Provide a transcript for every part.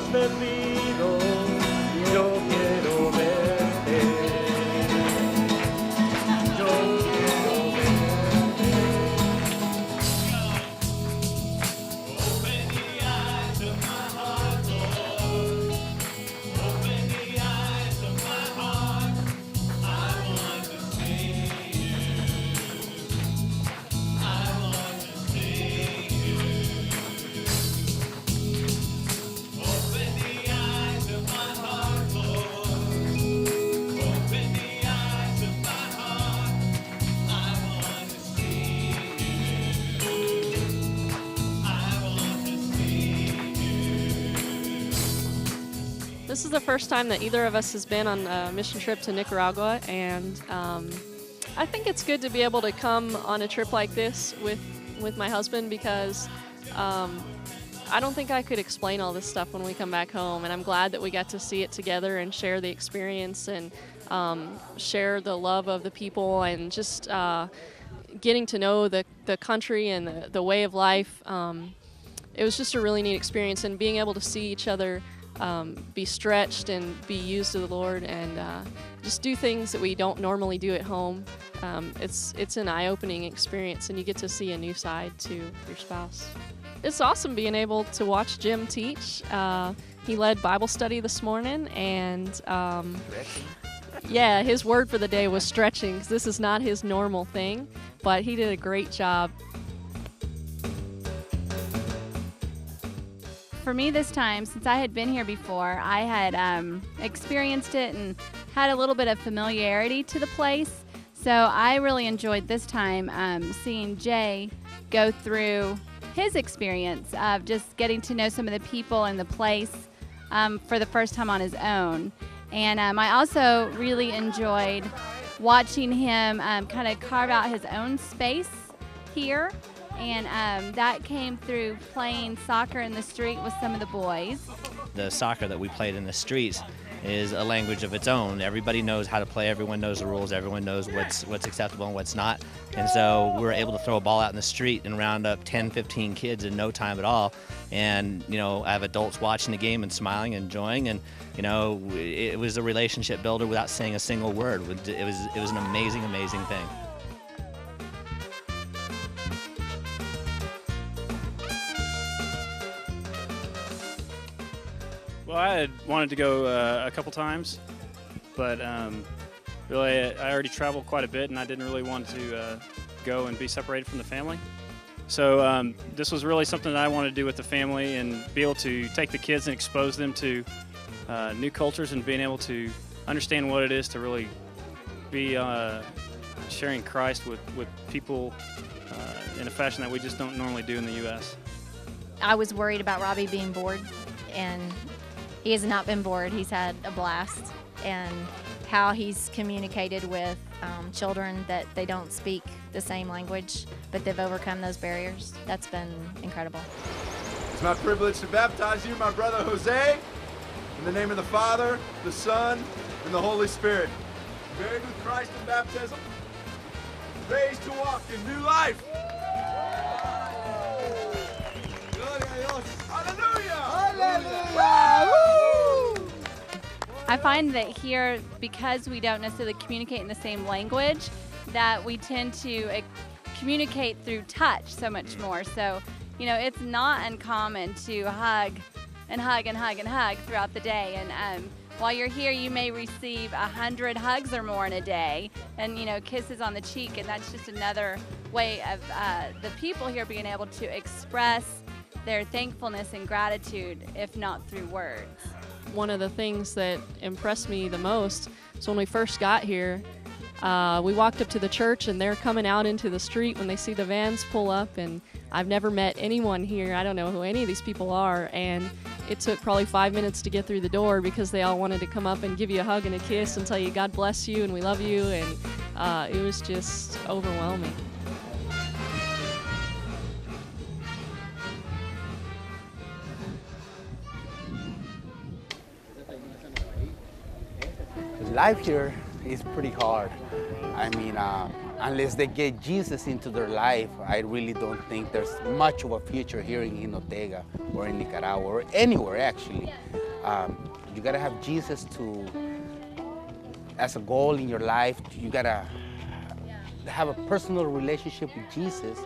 Dios te pido, yo quiero verte. Yo quiero verte. Open the eyes of my heart, Lord. Open the eyes of my heart. I want to see you. I want to see you. Open the eyes of my heart, Lord. Open the eyes of my heart. I want to see you. I want to see you. This is the first time that either of us has been on a mission trip to Nicaragua, and I think it's good to be able to come on a trip like this with my husband, because I don't think I could explain all this stuff when we come back home, and I'm glad that we got to see it together and share the experience and share the love of the people and just getting to know the country and the way of life. It was just a really neat experience, and being able to see each other be stretched and be used of the Lord, and just do things that we don't normally do at home. It's an eye-opening experience, and you get to see a new side to your spouse. It's awesome being able to watch Jim teach. He led Bible study this morning, and yeah, his word for the day was stretching, 'cause this is not his normal thing, but he did a great job. For me this time, since I had been here before, I had experienced it and had a little bit of familiarity to the place. So I really enjoyed this time seeing Jay go through his experience of just getting to know some of the people and the place for the first time on his own. And I also really enjoyed watching him kind of carve out his own space here. And that came through playing soccer in the street with some of the boys. The soccer that we played in the streets is a language of its own. Everybody knows how to play, everyone knows the rules, everyone knows what's acceptable and what's not. And so we were able to throw a ball out in the street and round up 10, 15 kids in no time at all. And, you know, I have adults watching the game and smiling and enjoying, and, you know, it was a relationship builder without saying a single word. It was an amazing, amazing thing. Well, I had wanted to go a couple times, but really I already traveled quite a bit, and I didn't really want to go and be separated from the family. So this was really something that I wanted to do with the family, and be able to take the kids and expose them to new cultures, and being able to understand what it is to really be sharing Christ with people in a fashion that we just don't normally do in the U.S. I was worried about Robbie being bored, and he has not been bored. He's had a blast, and how he's communicated with children that they don't speak the same language, but they've overcome those barriers. That's been incredible. It's my privilege to baptize you, my brother Jose, in the name of the Father, the Son, and the Holy Spirit. Buried with Christ in baptism, raised to walk in new life. I find that here, because we don't necessarily communicate in the same language, that we tend to communicate through touch so much more. So, you know, it's not uncommon to hug and hug and hug and hug throughout the day. And while you're here, you may receive 100 hugs or more in a day, and, you know, kisses on the cheek. And that's just another way of the people here being able to express their thankfulness and gratitude, if not through words. One of the things that impressed me the most is when we first got here, we walked up to the church, and they're coming out into the street when they see the vans pull up, and I've never met anyone here. I don't know who any of these people are, and it took probably 5 minutes to get through the door, because they all wanted to come up and give you a hug and a kiss and tell you God bless you and we love you, and it was just overwhelming. Life here is pretty hard. I mean, unless they get Jesus into their life, I really don't think there's much of a future here in Ortega or in Nicaragua or anywhere actually. You gotta have Jesus as a goal in your life. You gotta have a personal relationship with Jesus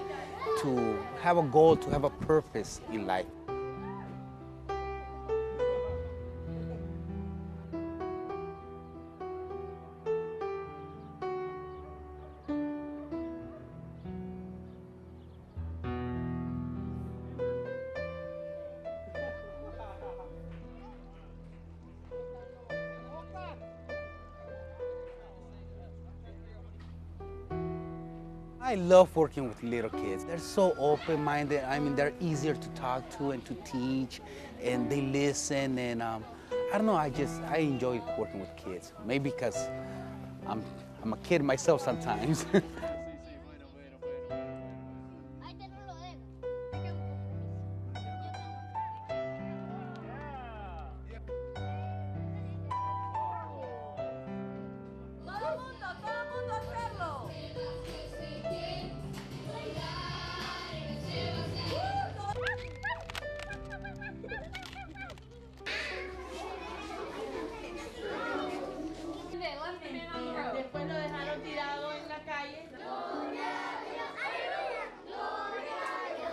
to have a goal, to have a purpose in life. I love working with little kids. They're so open-minded. I mean, they're easier to talk to and to teach, and they listen. And I don't know. I enjoy working with kids. Maybe because I'm a kid myself sometimes.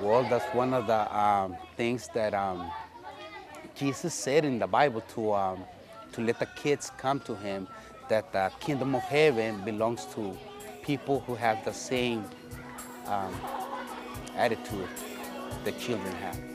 Well, that's one of the things that Jesus said in the Bible to let the kids come to him, that the kingdom of heaven belongs to people who have the same attitude that children have.